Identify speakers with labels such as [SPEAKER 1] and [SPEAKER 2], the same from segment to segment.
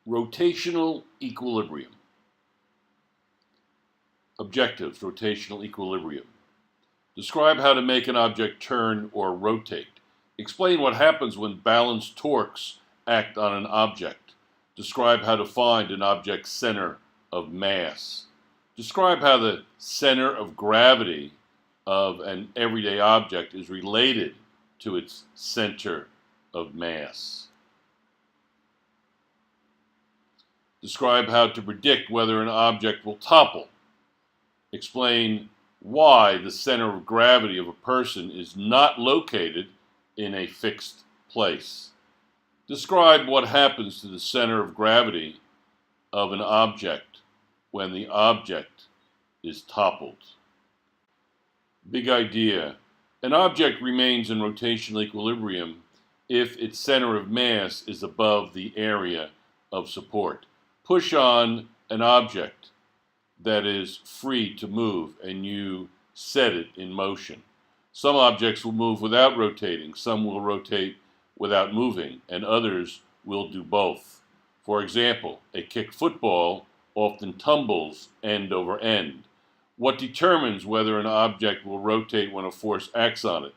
[SPEAKER 1] Rotational equilibrium. Objectives: rotational equilibrium. Describe how to make an object turn or rotate. Explain what happens when balanced torques act on an object. Describe how to find an object's center of mass. Describe how the center of gravity of an everyday object is related to its center of mass. Describe how to predict whether an object will topple. Explain why the center of gravity of a person is not located in a fixed place. Describe what happens to the center of gravity of an object when the object is toppled. Big idea. An object remains in rotational equilibrium if its center of mass is above the area of support. Push on an object that is free to move and you set it in motion. Some objects will move without rotating, some will rotate without moving, and others will do both. For example, a kick football often tumbles end over end. What determines whether an object will rotate when a force acts on it?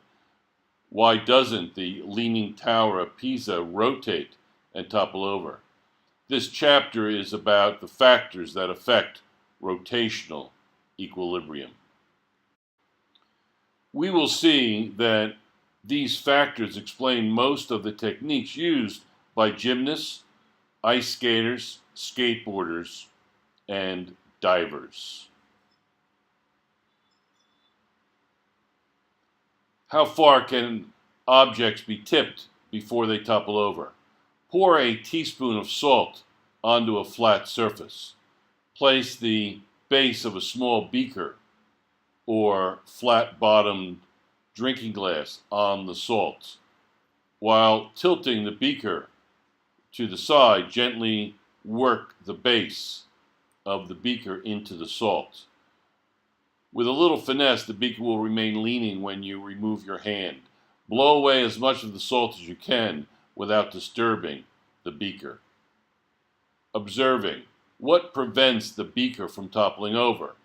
[SPEAKER 1] Why doesn't the Leaning Tower of Pisa rotate and topple over? This chapter is about the factors that affect rotational equilibrium. We will see that these factors explain most of the techniques used by gymnasts, ice skaters, skateboarders, and divers. How far can objects be tipped before they topple over? Pour a teaspoon of salt onto a flat surface. Place the base of a small beaker or flat-bottomed drinking glass on the salt. While tilting the beaker to the side, gently work the base of the beaker into the salt. With a little finesse, the beaker will remain leaning when you remove your hand. Blow away as much of the salt as you can without disturbing the beaker. Observing. What prevents the beaker from toppling over?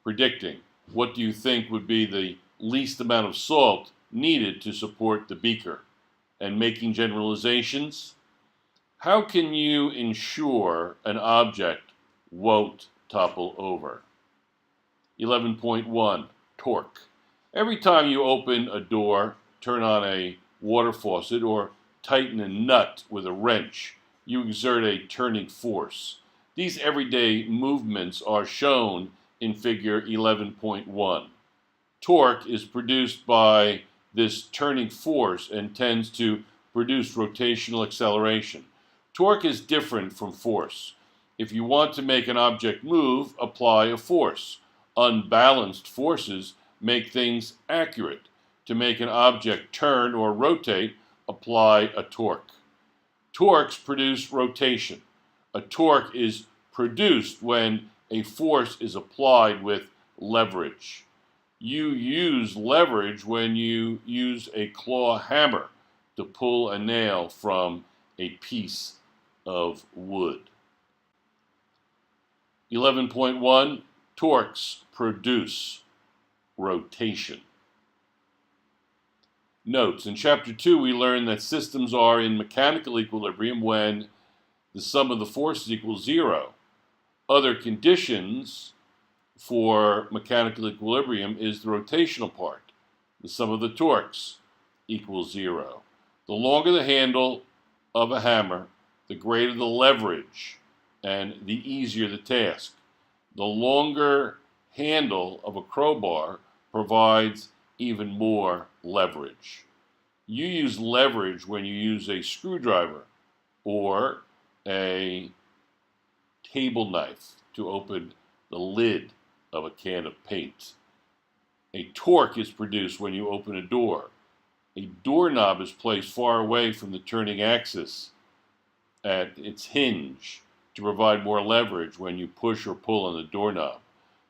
[SPEAKER 1] Predicting. What do you think would be the least amount of salt needed to support the beaker? And making generalizations. How can you ensure an object won't topple over? 11.1. Torque. Every time you open a door, turn on a water faucet, or tighten a nut with a wrench, you exert a turning force. These everyday movements are shown in figure 11.1. Torque is produced by this turning force and tends to produce rotational acceleration. Torque is different from force. If you want to make an object move, apply a force. Unbalanced forces make things accurate. To make an object turn or rotate, apply a torque. Torques produce rotation. A torque is produced when a force is applied with leverage. You use leverage when you use a claw hammer to pull a nail from a piece of wood. 11.1. Torques produce rotation. Notes. In Chapter 2, we learned that systems are in mechanical equilibrium when the sum of the forces equals 0. Other conditions for mechanical equilibrium is the rotational part. The sum of the torques equals 0. The longer the handle of a hammer, the greater the leverage and the easier the task. The longer handle of a crowbar provides even more leverage. You use leverage when you use a screwdriver or a table knife to open the lid of a can of paint. A torque is produced when you open a door. A doorknob is placed far away from the turning axis at its hinge to provide more leverage when you push or pull on the doorknob.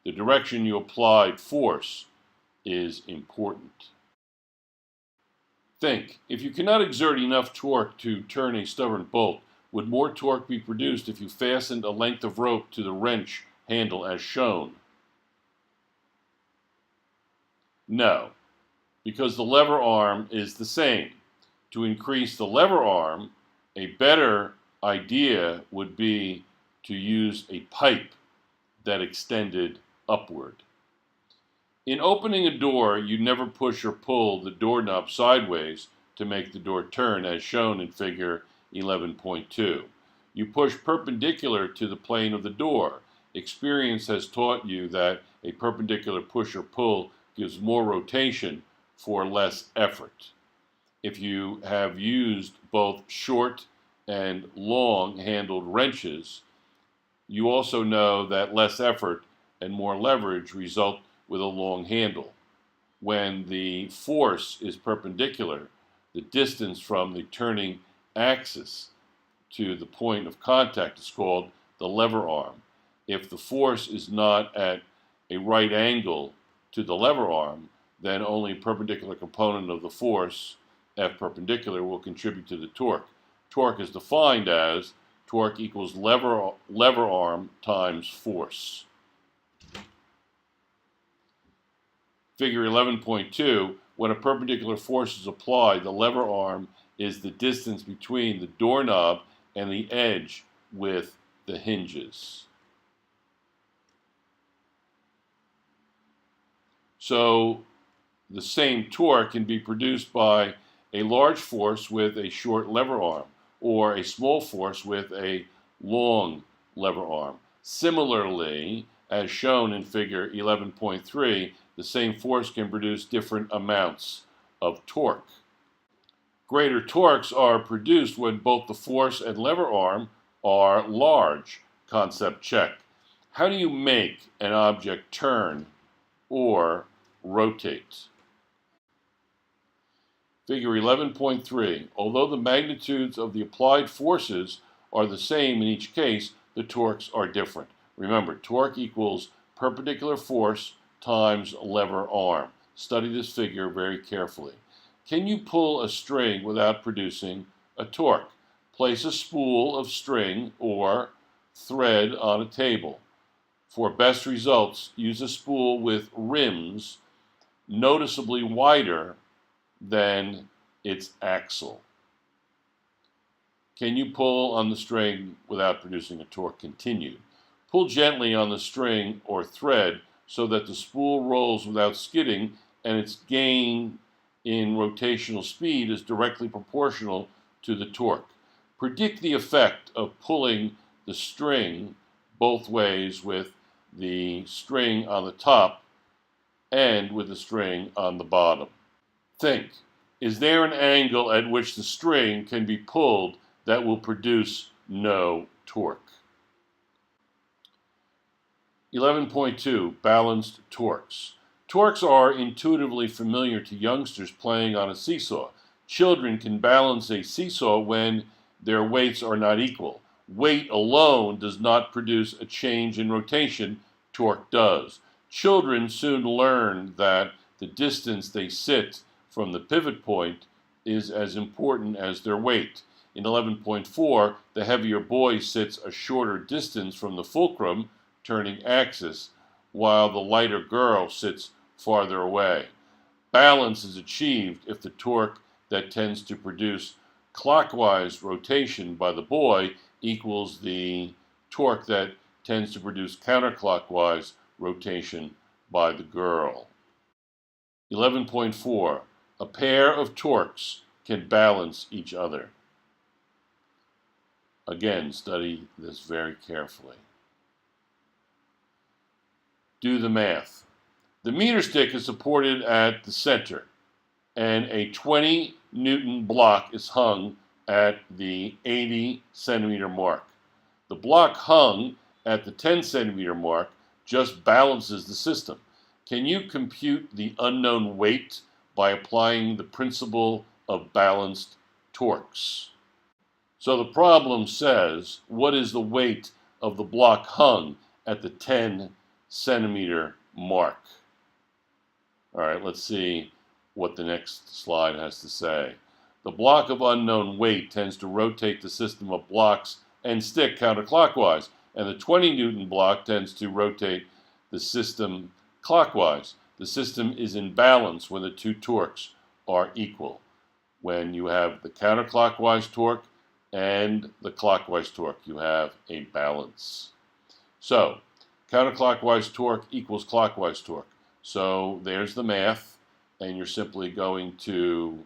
[SPEAKER 1] The direction you applied force is important. Think, if you cannot exert enough torque to turn a stubborn bolt, Would more torque be produced if you fastened a length of rope to the wrench handle as shown? No, because the lever arm is the same. To increase the lever arm, a better idea would be to use a pipe that extended upward. In opening a door, you never push or pull the doorknob sideways to make the door turn, as shown in figure 11.2. You push perpendicular to the plane of the door. Experience has taught you that a perpendicular push or pull gives more rotation for less effort. If you have used both short and long handled wrenches, you also know that less effort and more leverage result with a long handle. When the force is perpendicular, the distance from the turning axis to the point of contact is called the lever arm. If the force is not at a right angle to the lever arm, then only a perpendicular component of the force, F perpendicular, will contribute to the torque. Torque is defined as torque equals lever arm times force. Figure 11.2, when a perpendicular force is applied, the lever arm is the distance between the doorknob and the edge with the hinges. So the same torque can be produced by a large force with a short lever arm, or a small force with a long lever arm. Similarly, as shown in figure 11.3, the same force can produce different amounts of torque. Greater torques are produced when both the force and lever arm are large. Concept check. How do you make an object turn or rotate? Figure 11.3. Although the magnitudes of the applied forces are the same in each case, the torques are different. Remember, torque equals perpendicular force times lever arm. Study this figure very carefully. Can you pull a string without producing a torque? Place a spool of string or thread on a table. For best results, use a spool with rims noticeably wider than its axle. Can you pull on the string without producing a torque? Continued. Pull gently on the string or thread so that the spool rolls without skidding, and its gain in rotational speed is directly proportional to the torque. Predict the effect of pulling the string both ways with the string on the top and with the string on the bottom. Think, is there an angle at which the string can be pulled that will produce no torque? 11.2, balanced torques. Torques are intuitively familiar to youngsters playing on a seesaw. Children can balance a seesaw when their weights are not equal. Weight alone does not produce a change in rotation. Torque does. Children soon learn that the distance they sit from the pivot point is as important as their weight. In 11.4, the heavier boy sits a shorter distance from the fulcrum, turning axis, while the lighter girl sits farther away. Balance is achieved if the torque that tends to produce clockwise rotation by the boy equals the torque that tends to produce counterclockwise rotation by the girl. 11.4. A pair of torques can balance each other. Again, study this very carefully. Do the math. The meter stick is supported at the center, and a 20 Newton block is hung at the 80 centimeter mark. The block hung at the 10 centimeter mark just balances the system. Can you compute the unknown weight by applying the principle of balanced torques? So the problem says, what is the weight of the block hung at the 10 centimeter mark? All right, let's see what the next slide has to say. The block of unknown weight tends to rotate the system of blocks and stick counterclockwise, and the 20 Newton block tends to rotate the system clockwise. The system is in balance when the two torques are equal. When you have the counterclockwise torque and the clockwise torque, you have a balance. So, counterclockwise torque equals clockwise torque. So there's the math, and you're simply going to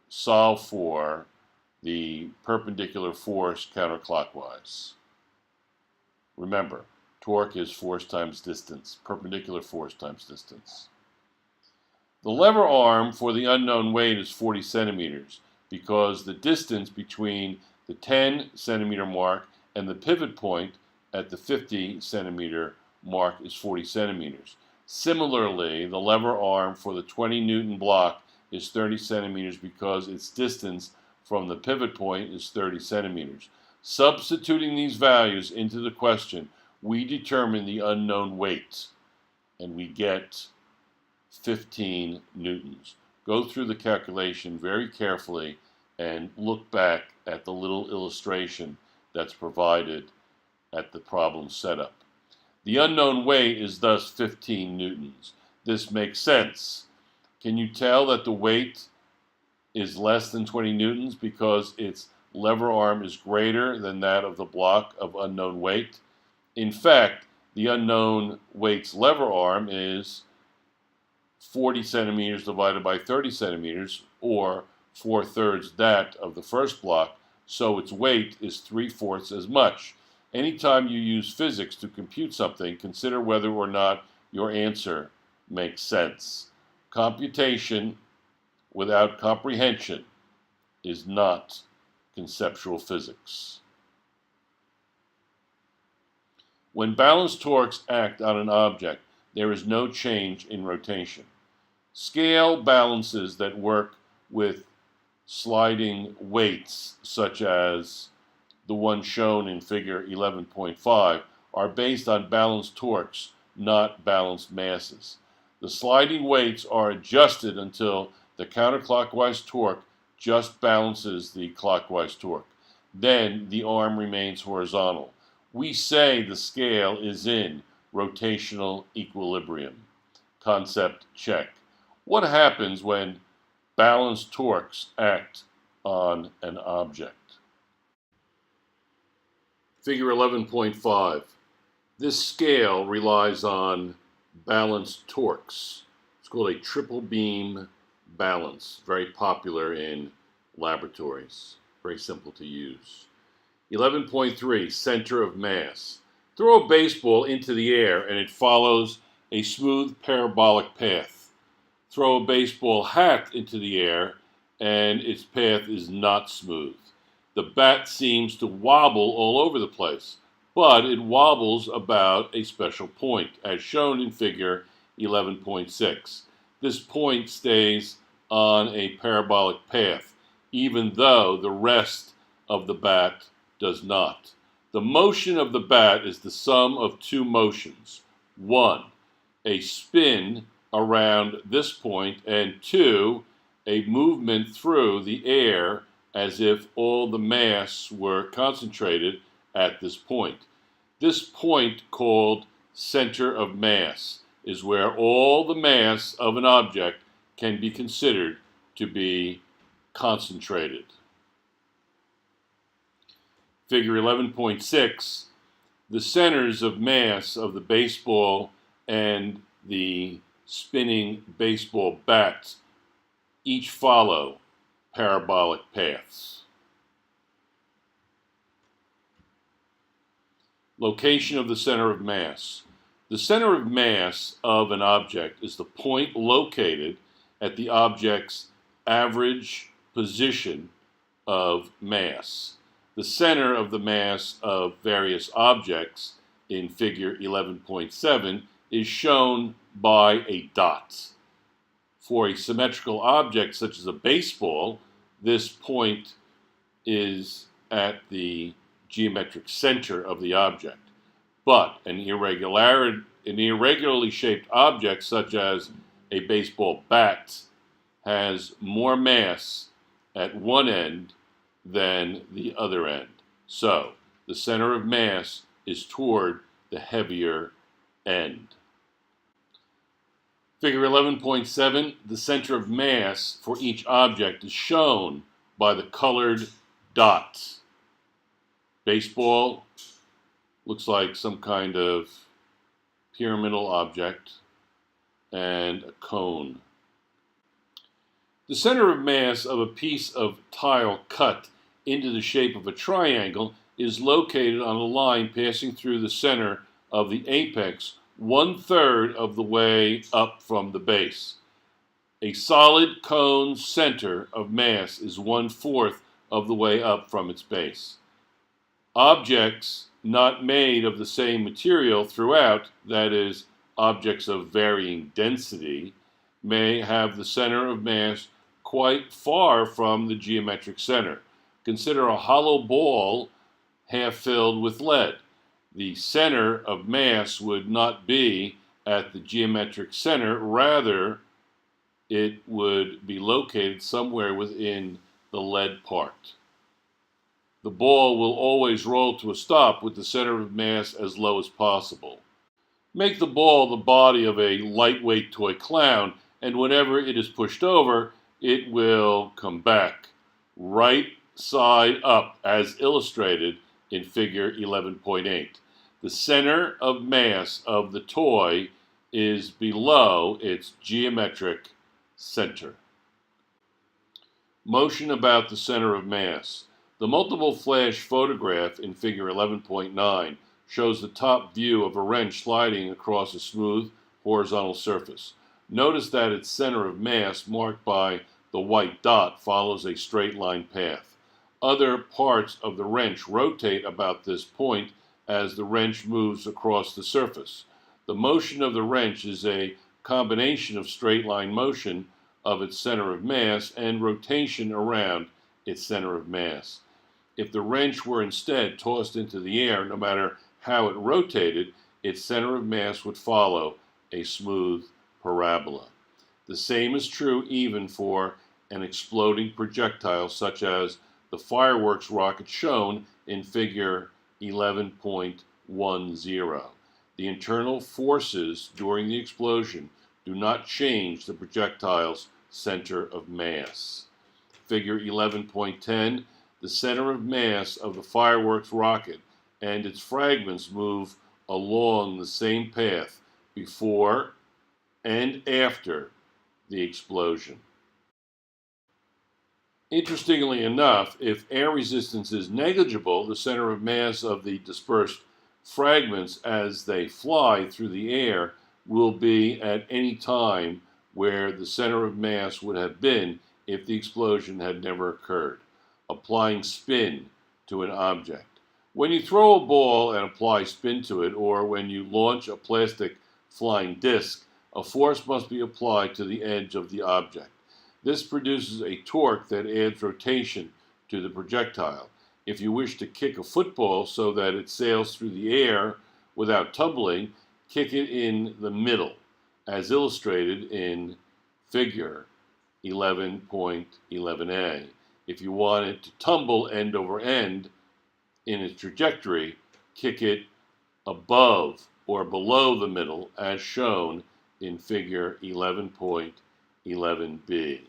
[SPEAKER 1] solve for the perpendicular force counterclockwise. Remember, torque is force times distance, perpendicular force times distance. The lever arm for the unknown weight is 40 centimeters because the distance between the 10 centimeter mark and the pivot point at the 50 centimeter mark is 40 centimeters. Similarly, the lever arm for the 20 Newton block is 30 centimeters because its distance from the pivot point is 30 centimeters. Substituting these values into the question, we determine the unknown weight, and we get 15 newtons. Go through the calculation very carefully and look back at the little illustration that's provided at the problem setup. The unknown weight is thus 15 newtons. This makes sense. Can you tell that the weight is less than 20 newtons because its lever arm is greater than that of the block of unknown weight? In fact, the unknown weight's lever arm is 40 centimeters divided by 30 centimeters, or 4/3 that of the first block, so its weight is 3/4 as much. Anytime you use physics to compute something, consider whether or not your answer makes sense. Computation without comprehension is not conceptual physics. When balanced torques act on an object, there is no change in rotation. Scale balances that work with sliding weights, such as the one shown in figure 11.5, are based on balanced torques, not balanced masses. The sliding weights are adjusted until the counterclockwise torque just balances the clockwise torque. Then the arm remains horizontal. We say the scale is in rotational equilibrium. Concept check. What happens when balanced torques act on an object? Figure 11.5. This scale relies on balanced torques. It's called a triple beam balance, very popular in laboratories, very simple to use. 11.3, center of mass. Throw a baseball into the air and it follows a smooth parabolic path. Throw a baseball hat into the air and its path is not smooth. The bat seems to wobble all over the place, but it wobbles about a special point, as shown in figure 11.6. This point stays on a parabolic path, even though the rest of the bat does not. The motion of the bat is the sum of two motions. One, a spin around this point, and two, a movement through the air as if all the mass were concentrated at this point. This point, called center of mass, is where all the mass of an object can be considered to be concentrated. Figure 11.6, the centers of mass of the baseball and the spinning baseball bats each follow parabolic paths. Location of the center of mass. The center of mass of an object is the point located at the object's average position of mass. The center of the mass of various objects in figure 11.7 is shown by a dot. For a symmetrical object such as a baseball, this point is at the geometric center of the object. But an irregularly shaped object such as a baseball bat has more mass at one end than the other end. So, the center of mass is toward the heavier end. Figure 11.7, the center of mass for each object is shown by the colored dots. Baseball looks like some kind of pyramidal object, and a cone. The center of mass of a piece of tile cut into the shape of a triangle is located on a line passing through the center of the apex 1/3 of the way up from the base. A solid cone's center of mass is 1/4 of the way up from its base. Objects not made of the same material throughout, that is, objects of varying density, may have the center of mass quite far from the geometric center. Consider a hollow ball half filled with lead. The center of mass would not be at the geometric center, rather, it would be located somewhere within the lead part. The ball will always roll to a stop with the center of mass as low as possible. Make the ball the body of a lightweight toy clown, and whenever it is pushed over, it will come back, right side up, as illustrated in figure 11.8. The center of mass of the toy is below its geometric center. Motion about the center of mass. The multiple flash photograph in figure 11.9 shows the top view of a wrench sliding across a smooth horizontal surface. Notice that its center of mass, marked by the white dot, follows a straight line path. Other parts of the wrench rotate about this point as the wrench moves across the surface. The motion of the wrench is a combination of straight line motion of its center of mass and rotation around its center of mass. If the wrench were instead tossed into the air, no matter how it rotated, its center of mass would follow a smooth parabola. The same is true even for an exploding projectile such as the fireworks rocket shown in figure 11.10. The internal forces during the explosion do not change the projectile's center of mass. Figure 11.10, the center of mass of the fireworks rocket and its fragments move along the same path before and after the explosion. Interestingly enough, if air resistance is negligible, the center of mass of the dispersed fragments as they fly through the air will be at any time where the center of mass would have been if the explosion had never occurred. Applying spin to an object. When you throw a ball and apply spin to it, or when you launch a plastic flying disc, a force must be applied to the edge of the object. This produces a torque that adds rotation to the projectile. If you wish to kick a football so that it sails through the air without tumbling, kick it in the middle, as illustrated in figure 11.11a. If you want it to tumble end over end in its trajectory, kick it above or below the middle, as shown in figure 11.11b.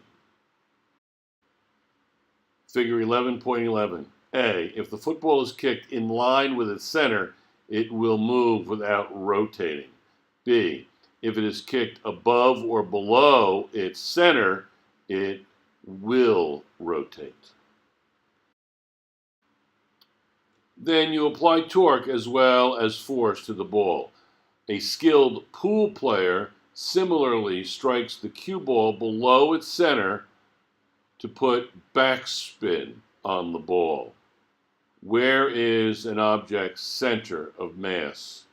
[SPEAKER 1] Figure 11.11. A. If the football is kicked in line with its center, it will move without rotating. B. If it is kicked above or below its center, it will rotate. Then you apply torque as well as force to the ball. A skilled pool player similarly strikes the cue ball below its center to put backspin on the ball. Where is an object's center of mass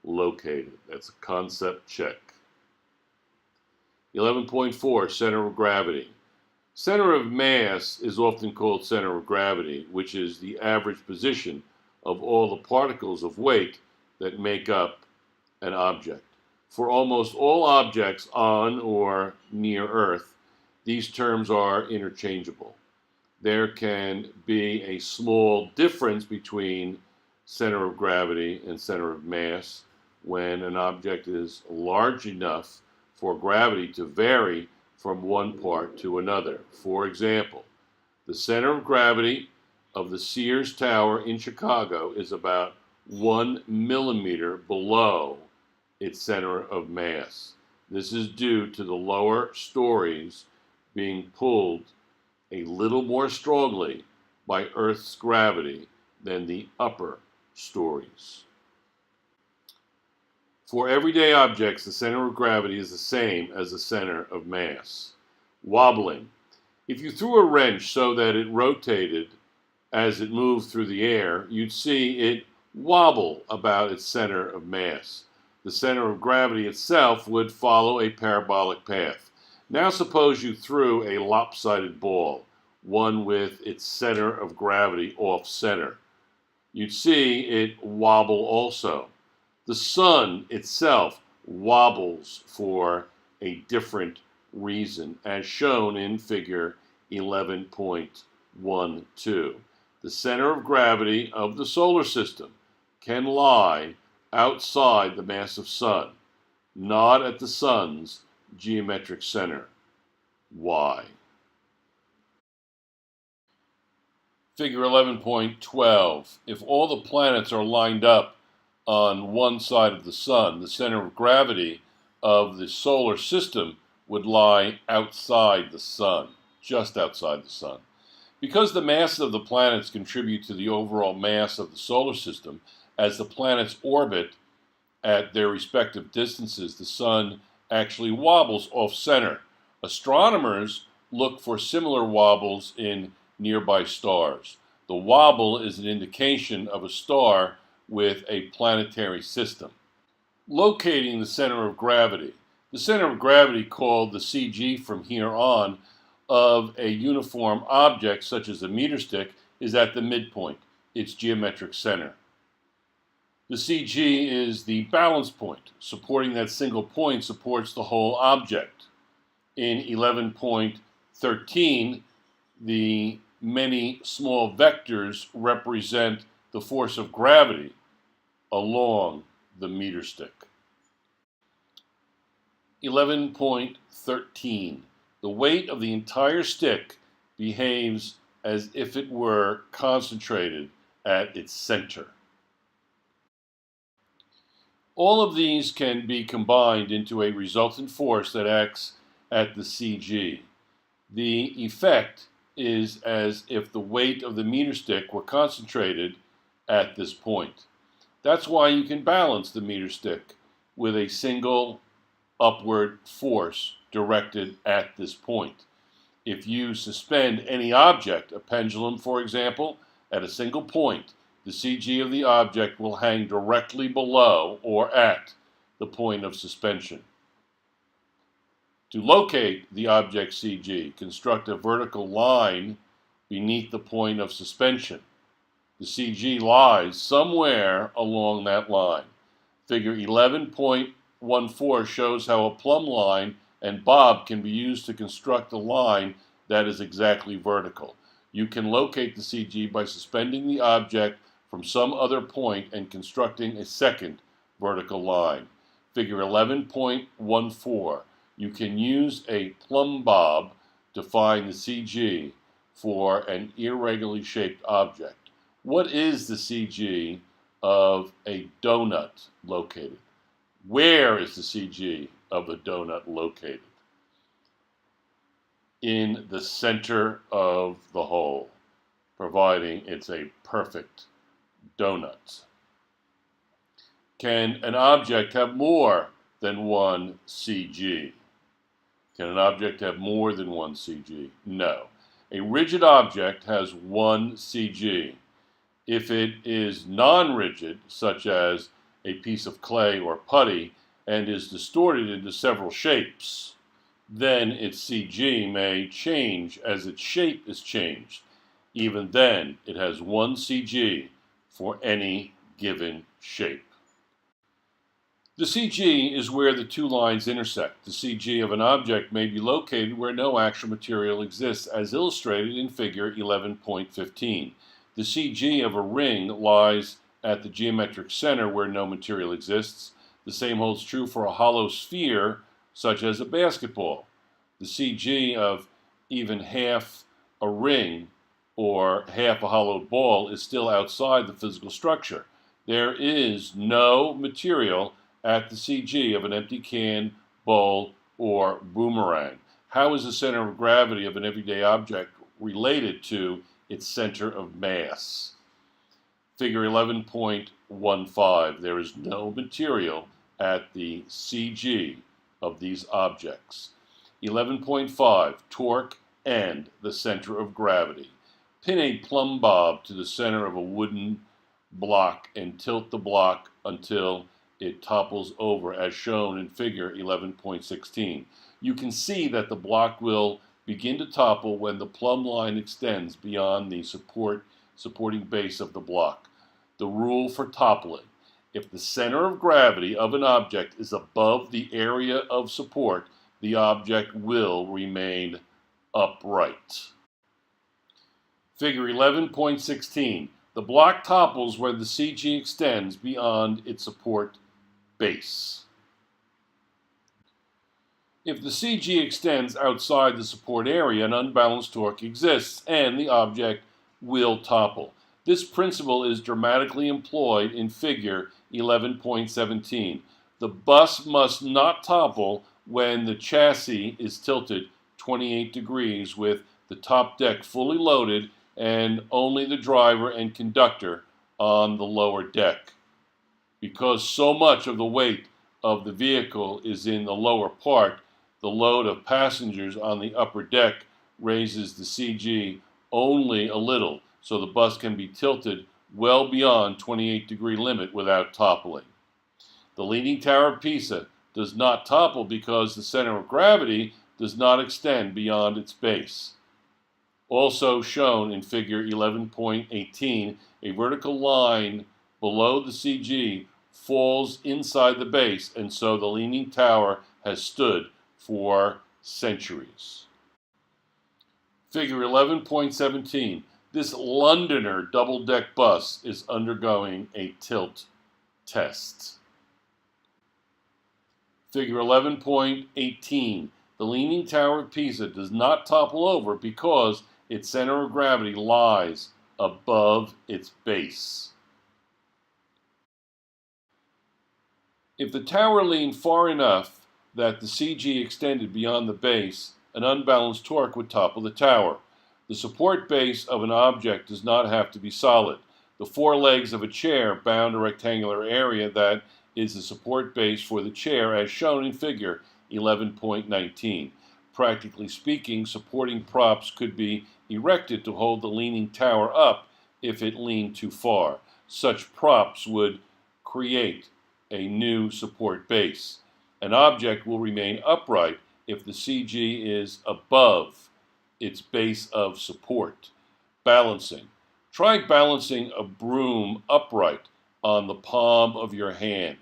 [SPEAKER 1] located? That's a concept check. 11.4, center of gravity. Center of mass is often called center of gravity, which is the average position of all the particles of weight that make up an object. For almost all objects on or near Earth, these terms are interchangeable. there can be a small difference between center of gravity and center of mass when an object is large enough for gravity to vary from one part to another. For example, the center of gravity of the Sears Tower in Chicago is about 1 millimeter below its center of mass. This is due to the lower stories being pulled a little more strongly by Earth's gravity than the upper stories. For everyday objects, the center of gravity is the same as the center of mass. Wobbling. If you threw a wrench so that it rotated as it moved through the air, you'd see it wobble about its center of mass. The center of gravity itself would follow a parabolic path. Now suppose you threw a lopsided ball, one with its center of gravity off center. You'd see it wobble also. The sun itself wobbles for a different reason, as shown in figure 11.12. The center of gravity of the solar system can lie outside the massive sun, not at the sun's geometric center. Why? Figure 11.12. If all the planets are lined up on one side of the sun, the center of gravity of the solar system would lie outside the sun, just outside the sun. Because the masses of the planets contribute to the overall mass of the solar system, as the planets orbit at their respective distances, the sun actually wobbles off center. Astronomers look for similar wobbles in nearby stars. The wobble is an indication of a star with a planetary system. Locating the center of gravity. The center of gravity, called the CG from here on, of a uniform object such as a meter stick is at the midpoint, its geometric center. The CG is the balance point. Supporting that single point supports the whole object. In 11.13, the many small vectors represent the force of gravity along the meter stick. 11.13. The weight of the entire stick behaves as if it were concentrated at its center. All of these can be combined into a resultant force that acts at the CG. The effect is as if the weight of the meter stick were concentrated at this point. That's why you can balance the meter stick with a single upward force directed at this point. If you suspend any object, a pendulum for example, at a single point, the CG of the object will hang directly below or at the point of suspension. To locate the object CG, construct a vertical line beneath the point of suspension. The CG lies somewhere along that line. Figure 11.14 shows how a plumb line and bob can be used to construct a line that is exactly vertical. You can locate the CG by suspending the object from some other point and constructing a second vertical line. Figure 11.14. You can use a plumb bob to find the CG for an irregularly shaped object. What is the CG of a donut located? Where is the CG of a donut located? In the center of the hole, providing it's a perfect donut. Can an object have more than one CG? Can an object have more than one CG? No. A rigid object has one CG. If it is non-rigid, such as a piece of clay or putty, and is distorted into several shapes, then its CG may change as its shape is changed. Even then, it has one CG for any given shape. The CG is where the two lines intersect. The CG of an object may be located where no actual material exists, as illustrated in figure 11.15. The CG of a ring lies at the geometric center where no material exists. The same holds true for a hollow sphere, such as a basketball. The CG of even half a ring or half a hollowed ball is still outside the physical structure. There is no material at the CG of an empty can, bowl, or boomerang. How is the center of gravity of an everyday object related to its center of mass? Figure 11.15. There is no material at the CG of these objects. 11.5. Torque and the center of gravity. Pin a plumb bob to the center of a wooden block and tilt the block until it topples over, as shown in figure 11.16. You can see that the block will begin to topple when the plumb line extends beyond the supporting base of the block. The rule for toppling: if the center of gravity of an object is above the area of support, the object will remain upright. Figure 11.16. The block topples where the CG extends beyond its support base. If the CG extends outside the support area, an unbalanced torque exists and the object will topple. This principle is dramatically employed in figure 11.17. The bus must not topple when the chassis is tilted 28 degrees with the top deck fully loaded and only the driver and conductor on the lower deck. Because so much of the weight of the vehicle is in the lower part, the load of passengers on the upper deck raises the CG only a little, so the bus can be tilted well beyond 28-degree limit without toppling. The Leaning Tower of Pisa does not topple because the center of gravity does not extend beyond its base. Also shown in figure 11.18, a vertical line below the CG falls inside the base, and so the Leaning Tower has stood for centuries. Figure 11.17. This Londoner double-deck bus is undergoing a tilt test. Figure 11.18. The Leaning Tower of Pisa does not topple over because its center of gravity lies above its base. If the tower leaned far enough that the CG extended beyond the base, an unbalanced torque would topple the tower. The support base of an object does not have to be solid. The four legs of a chair bound a rectangular area that is the support base for the chair, as shown in figure 11.19. Practically speaking, supporting props could be erected to hold the leaning tower up if it leaned too far. Such props would create a new support base. An object will remain upright if the CG is above its base of support. Balancing. Try balancing a broom upright on the palm of your hand.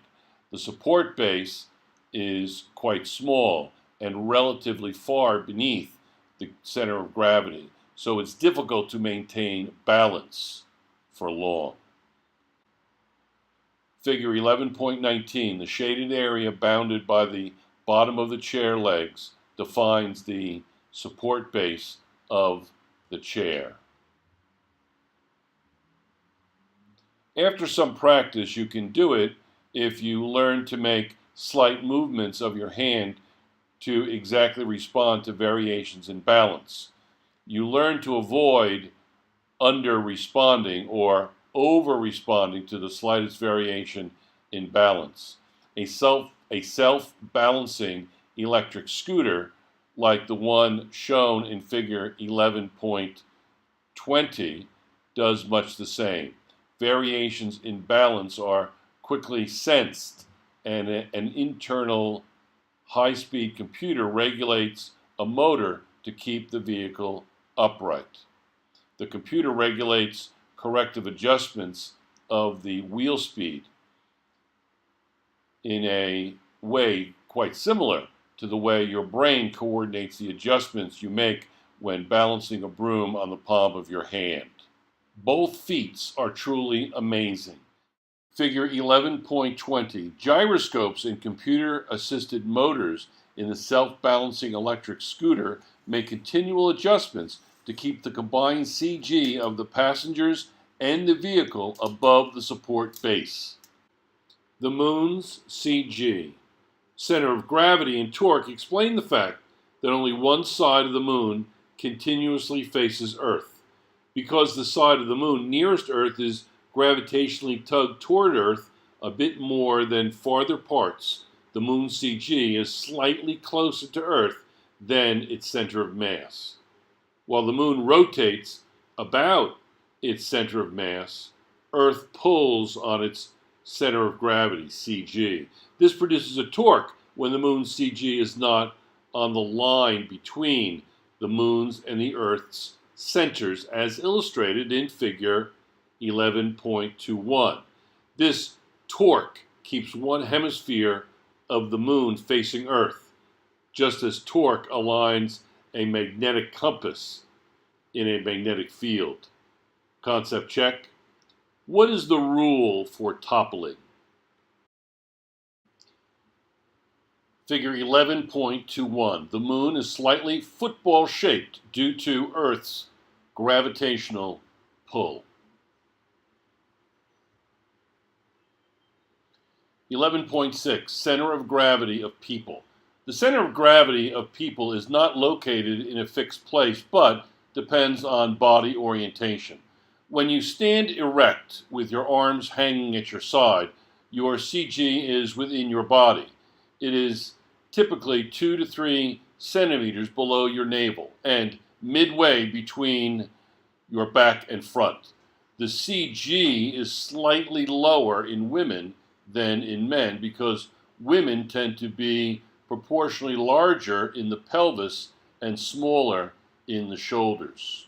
[SPEAKER 1] The support base is quite small and relatively far beneath the center of gravity, so it's difficult to maintain balance for long. Figure 11.19, the shaded area bounded by the bottom of the chair legs defines the support base of the chair. After some practice, you can do it if you learn to make slight movements of your hand to exactly respond to variations in balance. You learn to avoid under-responding or over-responding to the slightest variation in balance. A self-balancing electric scooter, like the one shown in figure 11.20, does much the same. Variations in balance are quickly sensed, and an internal high-speed computer regulates a motor to keep the vehicle upright. The computer regulates corrective adjustments of the wheel speed. in a way quite similar to the way your brain coordinates the adjustments you make when balancing a broom on the palm of your hand. Both feats are truly amazing. Figure 11.20, gyroscopes and computer-assisted motors in the self-balancing electric scooter make continual adjustments to keep the combined CG of the passengers and the vehicle above the support base. The moon's CG, center of gravity and torque, explain the fact that only one side of the moon continuously faces Earth. Because the side of the moon nearest Earth is gravitationally tugged toward Earth a bit more than farther parts, the moon's CG is slightly closer to Earth than its center of mass. While the moon rotates about its center of mass, Earth pulls on its center of gravity, CG. This produces a torque when the moon's CG is not on the line between the moon's and the Earth's centers, as illustrated in figure 11.21. This torque keeps one hemisphere of the moon facing Earth, just as torque aligns a magnetic compass in a magnetic field. Concept check. What is the rule for toppling? Figure 11.21. The moon is slightly football-shaped due to Earth's gravitational pull. 11.6. Center of gravity of people. The center of gravity of people is not located in a fixed place, but depends on body orientation. When you stand erect with your arms hanging at your side, your CG is within your body. It is typically 2 to 3 centimeters below your navel and midway between your back and front. The CG is slightly lower in women than in men because women tend to be proportionally larger in the pelvis and smaller in the shoulders.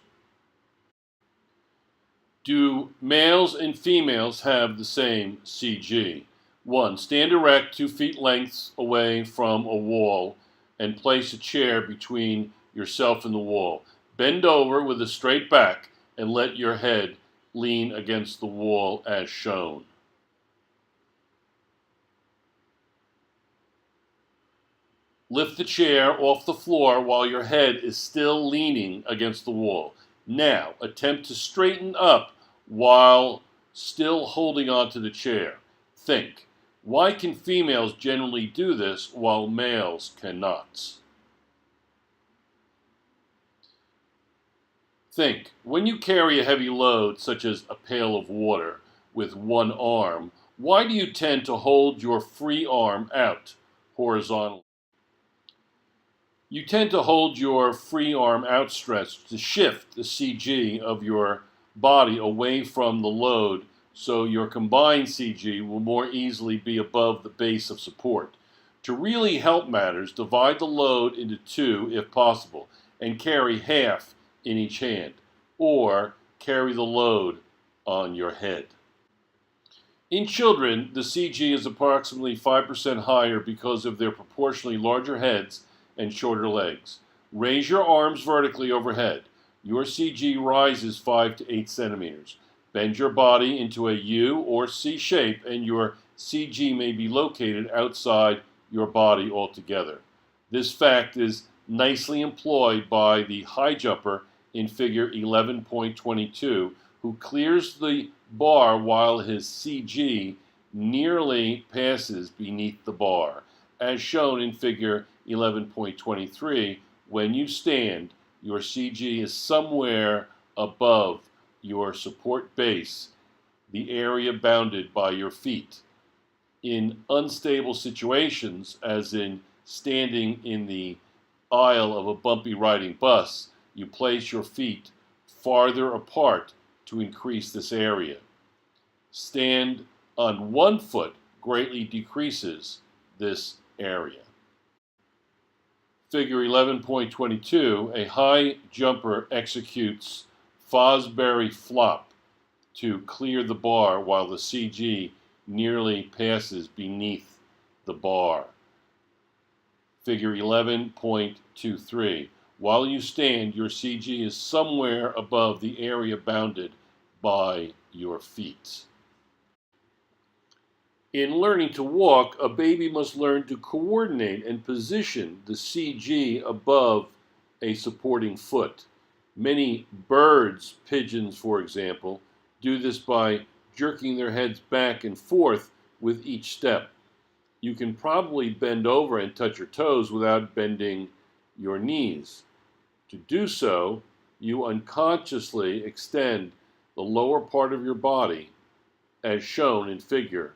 [SPEAKER 1] Do males and females have the same CG? 1. Stand erect 2 feet lengths away from a wall and place a chair between yourself and the wall. Bend over with a straight back and let your head lean against the wall as shown. Lift the chair off the floor while your head is still leaning against the wall. Now, attempt to straighten up while still holding onto the chair. Think, why can females generally do this while males cannot? Think, when you carry a heavy load, such as a pail of water, with one arm, why do you tend to hold your free arm out horizontally? You tend to hold your free arm outstretched to shift the CG of your body away from the load so your combined CG will more easily be above the base of support. To really help matters, divide the load into 2 if possible and carry half in each hand, or carry the load on your head. In children, the CG is approximately 5% higher because of their proportionally larger heads and shorter legs. Raise your arms vertically overhead. Your CG rises 5 to 8 centimeters. Bend your body into a U or C shape and your CG may be located outside your body altogether. This fact is nicely employed by the high jumper in figure 11.22 who clears the bar while his CG nearly passes beneath the bar. As shown in figure 11.23, when you stand, your CG is somewhere above your support base, the area bounded by your feet. In unstable situations, as in standing in the aisle of a bumpy riding bus, you place your feet farther apart to increase this area. Stand on one foot greatly decreases this area. Figure 11.22, a high jumper executes Fosbury flop to clear the bar while the CG nearly passes beneath the bar. Figure 11.23. While you stand, your CG is somewhere above the area bounded by your feet. In learning to walk, a baby must learn to coordinate and position the CG above a supporting foot. Many birds, pigeons for example, do this by jerking their heads back and forth with each step. You can probably bend over and touch your toes without bending your knees. To do so, you unconsciously extend the lower part of your body as shown in figure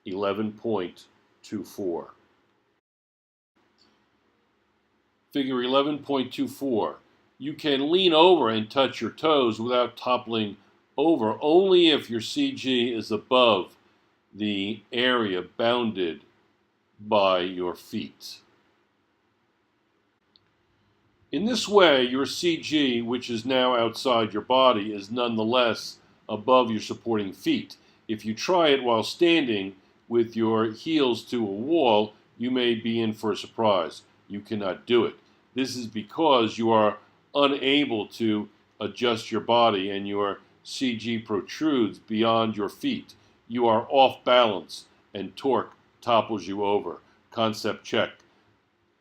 [SPEAKER 1] 11.24. Figure 11.24. You can lean over and touch your toes without toppling over only if your CG is above the area bounded by your feet. In this way, your CG, which is now outside your body, is nonetheless above your supporting feet. If you try it while standing with your heels to a wall, you may be in for a surprise. You cannot do it. This is because you are unable to adjust your body and your CG protrudes beyond your feet. You are off balance and torque topples you over. Concept check.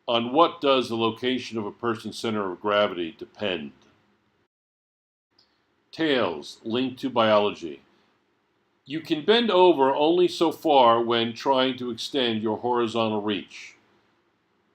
[SPEAKER 1] On what does the location of a person's center of gravity depend? Tails linked to biology. You can bend over only so far when trying to extend your horizontal reach.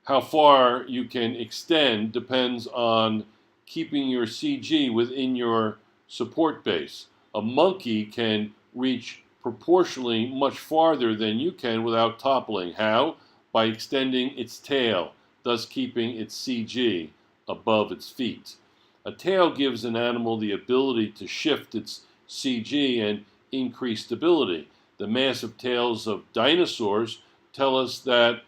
[SPEAKER 1] How far you can extend depends on keeping your CG within your support base. A monkey can reach proportionally much farther than you can without toppling. How? By extending its tail, thus keeping its CG above its feet. A tail gives an animal the ability to shift its CG and increase stability. The massive tails of dinosaurs tell us that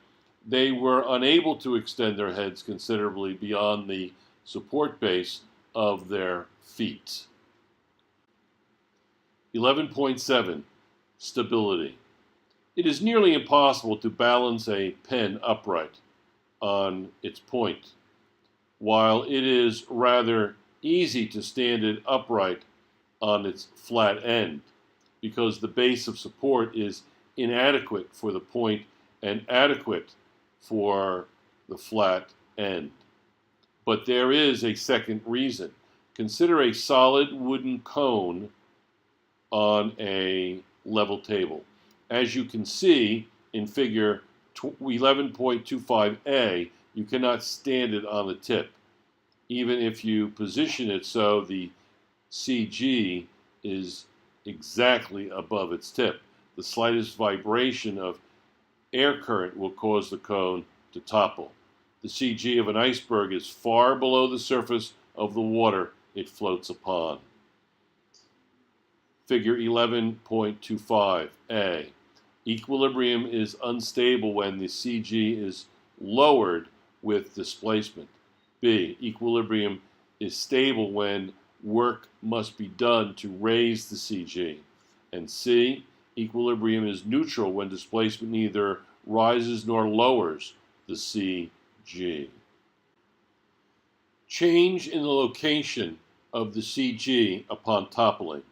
[SPEAKER 1] they were unable to extend their heads considerably beyond the support base of their feet. 11.7. Stability. It is nearly impossible to balance a pen upright on its point, while it is rather easy to stand it upright on its flat end, because the base of support is inadequate for the point and adequate for the flat end. But there is a second reason. Consider a solid wooden cone on a level table. As you can see in figure 11.25a, you cannot stand it on the tip, even if you position it so the CG is exactly above its tip. The slightest vibration of air current will cause the cone to topple. The CG of an iceberg is far below the surface of the water it floats upon. Figure 11.25a. Equilibrium is unstable when the CG is lowered with displacement. B. Equilibrium is stable when work must be done to raise the CG. And C. Equilibrium is neutral when displacement neither rises nor lowers the CG. Change in the location of the CG upon toppling.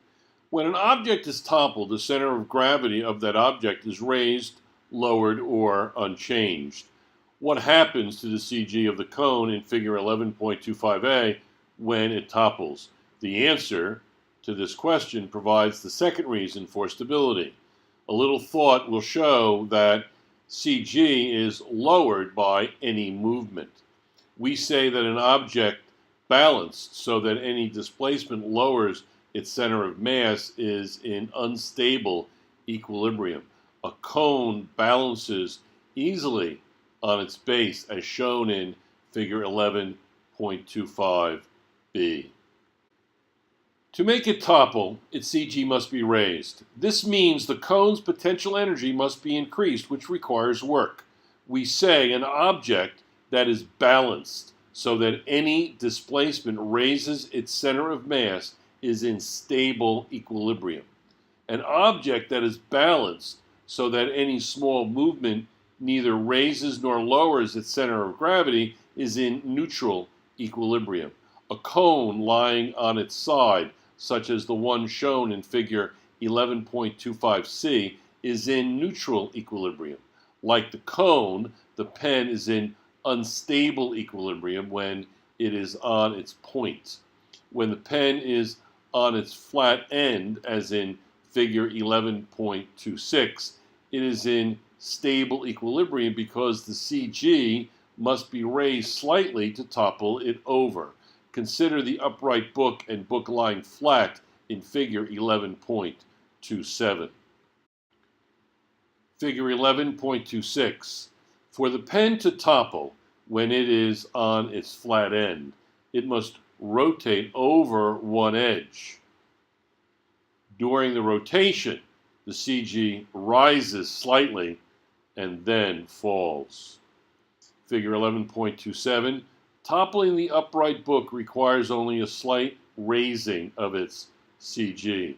[SPEAKER 1] When an object is toppled, the center of gravity of that object is raised, lowered, or unchanged. What happens to the CG of the cone in figure 11.25a when it topples? The answer to this question provides the second reason for stability. A little thought will show that CG is lowered by any movement. We say that an object balanced so that any displacement lowers its center of mass is in unstable equilibrium. A cone balances easily on its base as shown in figure 11.25b. To make it topple, its CG must be raised. This means the cone's potential energy must be increased, which requires work. We say an object that is balanced so that any displacement raises its center of mass is in stable equilibrium. An object that is balanced so that any small movement neither raises nor lowers its center of gravity is in neutral equilibrium. A cone lying on its side, such as the one shown in figure 11.25c, is in neutral equilibrium. Like the cone, the pen is in unstable equilibrium when it is on its point. When the pen is on its flat end, as in figure 11.26, it is in stable equilibrium because the CG must be raised slightly to topple it over. Consider the upright book and book lying flat in figure 11.27. Figure 11.26. For the pen to topple when it is on its flat end, it must rotate over one edge. During the rotation, the CG rises slightly and then falls. Figure 11.27. Toppling the upright book requires only a slight raising of its CG.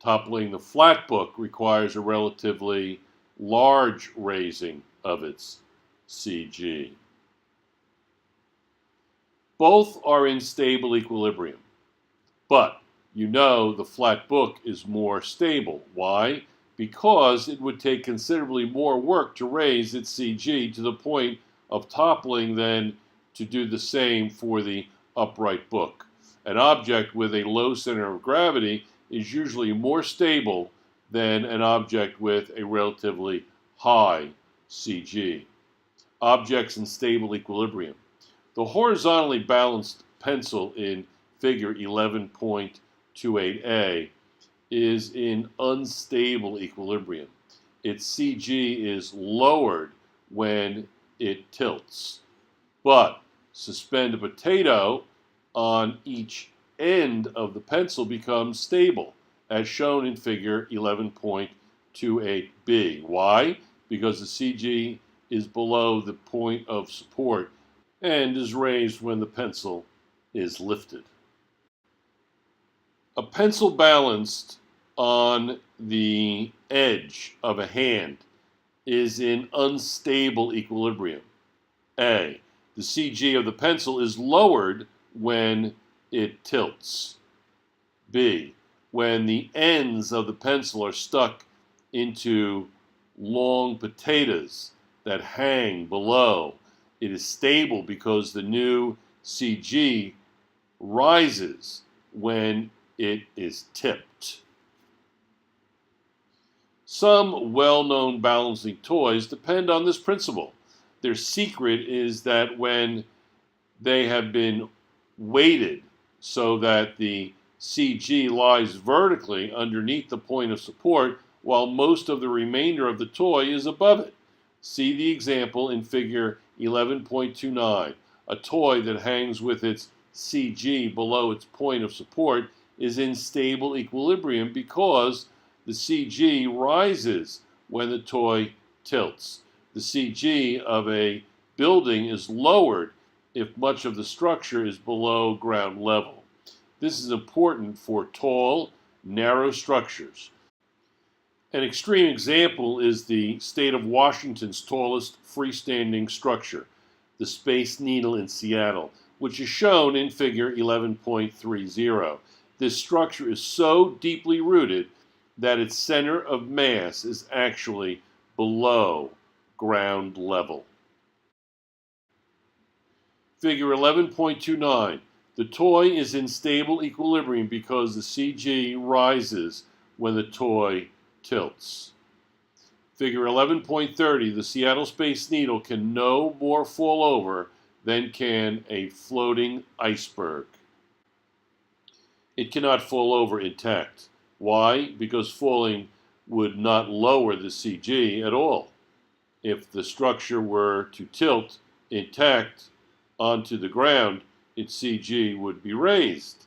[SPEAKER 1] Toppling the flat book requires a relatively large raising of its CG. Both are in stable equilibrium, but you know the flat book is more stable. Why? Because it would take considerably more work to raise its CG to the point of toppling than to do the same for the upright book. An object with a low center of gravity is usually more stable than an object with a relatively high CG. Objects in stable equilibrium. The horizontally balanced pencil in figure 11.28a is in unstable equilibrium. Its CG is lowered when it tilts. But suspend a potato on each end of the pencil becomes stable, as shown in figure 11.28b. Why? Because the CG is below the point of support and is raised when the pencil is lifted. A pencil balanced on the edge of a hand is in unstable equilibrium. A. The CG of the pencil is lowered when it tilts. B. When the ends of the pencil are stuck into long potatoes that hang below, it is stable because the new CG rises when it is tipped. Some well-known balancing toys depend on this principle. Their secret is that when they have been weighted so that the CG lies vertically underneath the point of support while most of the remainder of the toy is above it. See the example in figure 11.29. A toy that hangs with its CG below its point of support is in stable equilibrium because the CG rises when the toy tilts. The CG of a building is lowered if much of the structure is below ground level. This is important for tall, narrow structures. An extreme example is the state of Washington's tallest freestanding structure, the Space Needle in Seattle, which is shown in figure 11.30. This structure is so deeply rooted that its center of mass is actually below ground level. Figure 11.29. The toy is in stable equilibrium because the CG rises when the toy tilts. Figure 11.30. The Seattle Space Needle can no more fall over than can a floating iceberg. It cannot fall over intact. Why? Because falling would not lower the CG at all. If the structure were to tilt intact onto the ground, its CG would be raised,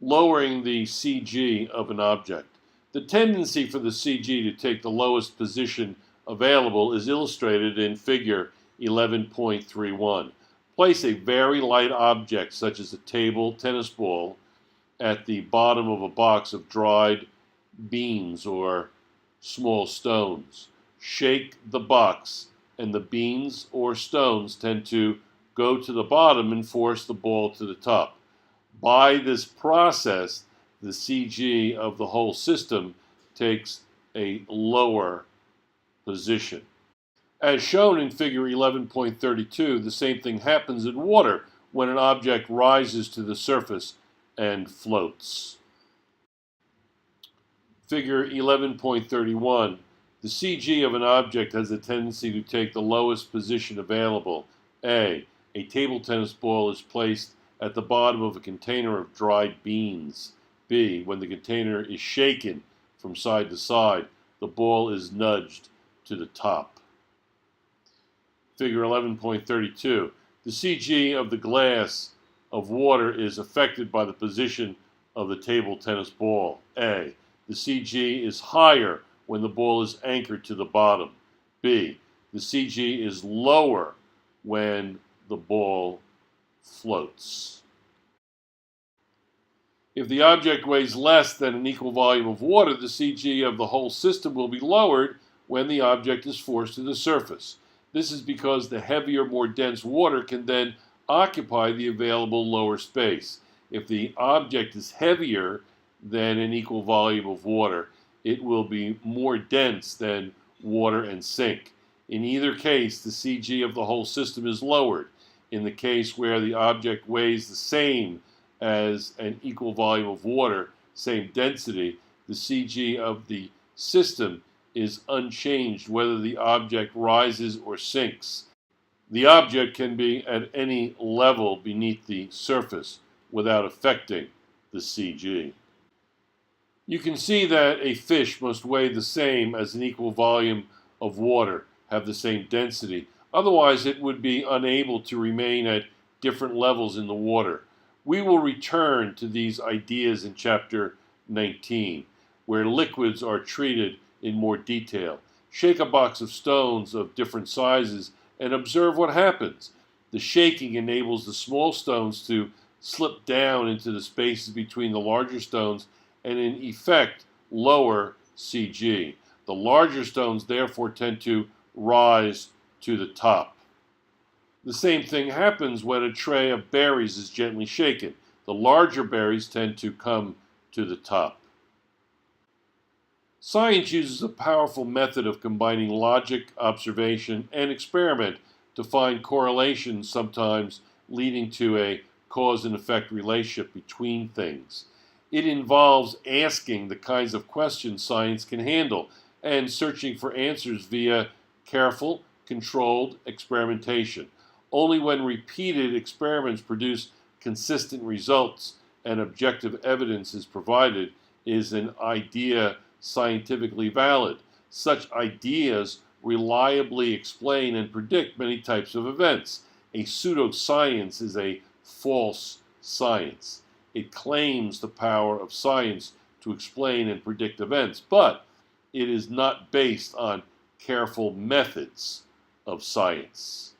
[SPEAKER 1] lowering the CG of an object. The tendency for the CG to take the lowest position available is illustrated in figure 11.31. Place a very light object, such as a table, tennis ball, at the bottom of a box of dried beans or small stones. shake the box, and the beans or stones tend to go to the bottom and force the ball to the top. By this process, the CG of the whole system takes a lower position. As shown in figure 11.32, the same thing happens in water when an object rises to the surface and floats. Figure 11.31. The CG of an object has a tendency to take the lowest position available. A table tennis ball is placed at the bottom of a container of dried beans. B, when the container is shaken from side to side, the ball is nudged to the top. Figure 11.32. The CG of the glass of water is affected by the position of the table tennis ball. A, the CG is higher when the ball is anchored to the bottom. B, the CG is lower when the ball floats. If the object weighs less than an equal volume of water, the CG of the whole system will be lowered when the object is forced to the surface. This is because the heavier, more dense water can then occupy the available lower space. If the object is heavier than an equal volume of water, it will be more dense than water and sink. In either case, the CG of the whole system is lowered. In the case where the object weighs the same as an equal volume of water, same density, the CG of the system is unchanged whether the object rises or sinks. The object can be at any level beneath the surface without affecting the CG. You can see that a fish must weigh the same as an equal volume of water, have the same density. Otherwise, it would be unable to remain at different levels in the water. We will return to these ideas in Chapter 19, where liquids are treated in more detail. Shake a box of stones of different sizes and observe what happens. The shaking enables the small stones to slip down into the spaces between the larger stones and in effect lower CG. The larger stones therefore tend to rise to the top. The same thing happens when a tray of berries is gently shaken. The larger berries tend to come to the top. Science uses a powerful method of combining logic, observation, and experiment to find correlations, sometimes leading to a cause and effect relationship between things. It involves asking the kinds of questions science can handle and searching for answers via careful, controlled experimentation. Only when repeated experiments produce consistent results and objective evidence is provided is an idea scientifically valid. Such ideas reliably explain and predict many types of events. A pseudoscience is a false science. It claims the power of science to explain and predict events, but it is not based on careful methods of science.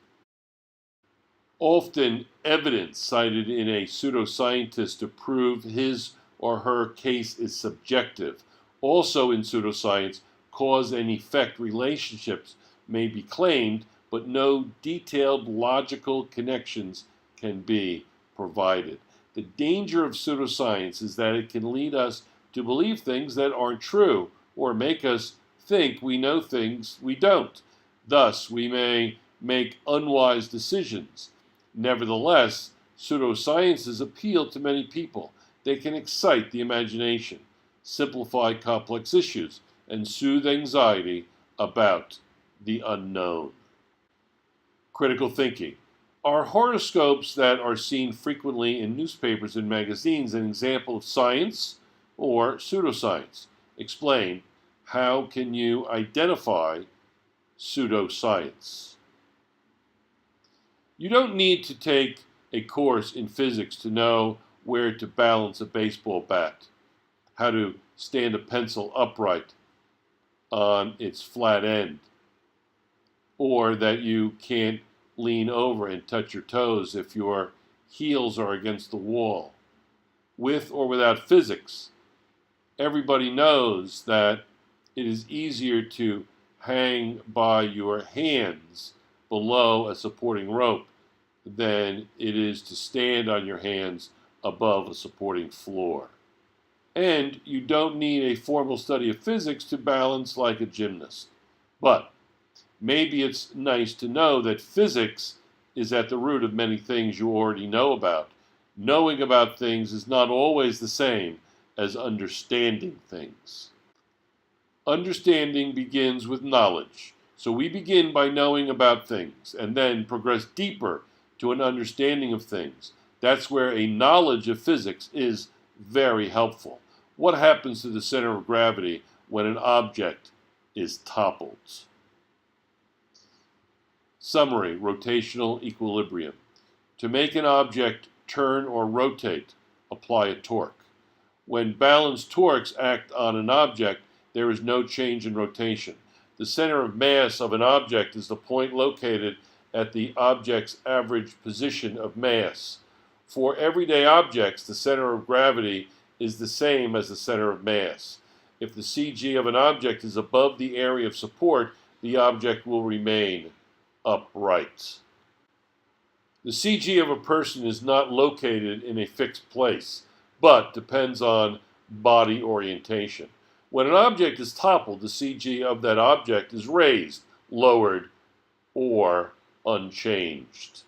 [SPEAKER 1] Often, evidence cited in a pseudoscientist to prove his or her case is subjective. Also in pseudoscience, cause and effect relationships may be claimed, but no detailed logical connections can be provided. The danger of pseudoscience is that it can lead us to believe things that aren't true, or make us think we know things we don't. Thus, we may make unwise decisions. Nevertheless, pseudosciences appeal to many people. They can excite the imagination, simplify complex issues, and soothe anxiety about the unknown. Critical thinking. Are horoscopes that are seen frequently in newspapers and magazines an example of science or pseudoscience? Explain, how can you identify pseudoscience? You don't need to take a course in physics to know where to balance a baseball bat, how to stand a pencil upright on its flat end, or that you can't lean over and touch your toes if your heels are against the wall. With or without physics, everybody knows that it is easier to hang by your hands below a supporting rope than it is to stand on your hands above a supporting floor. And you don't need a formal study of physics to balance like a gymnast. But maybe it's nice to know that physics is at the root of many things you already know about. Knowing about things is not always the same as understanding things. Understanding begins with knowledge. So we begin by knowing about things and then progress deeper to an understanding of things. That's where a knowledge of physics is very helpful. What happens to the center of gravity when an object is toppled? Summary: rotational equilibrium. To make an object turn or rotate, apply a torque. When balanced torques act on an object, there is no change in rotation. The center of mass of an object is the point located at the object's average position of mass. For everyday objects, the center of gravity is the same as the center of mass. If the CG of an object is above the area of support, the object will remain upright. The CG of a person is not located in a fixed place, but depends on body orientation. When an object is toppled, the CG of that object is raised, lowered, or unchanged.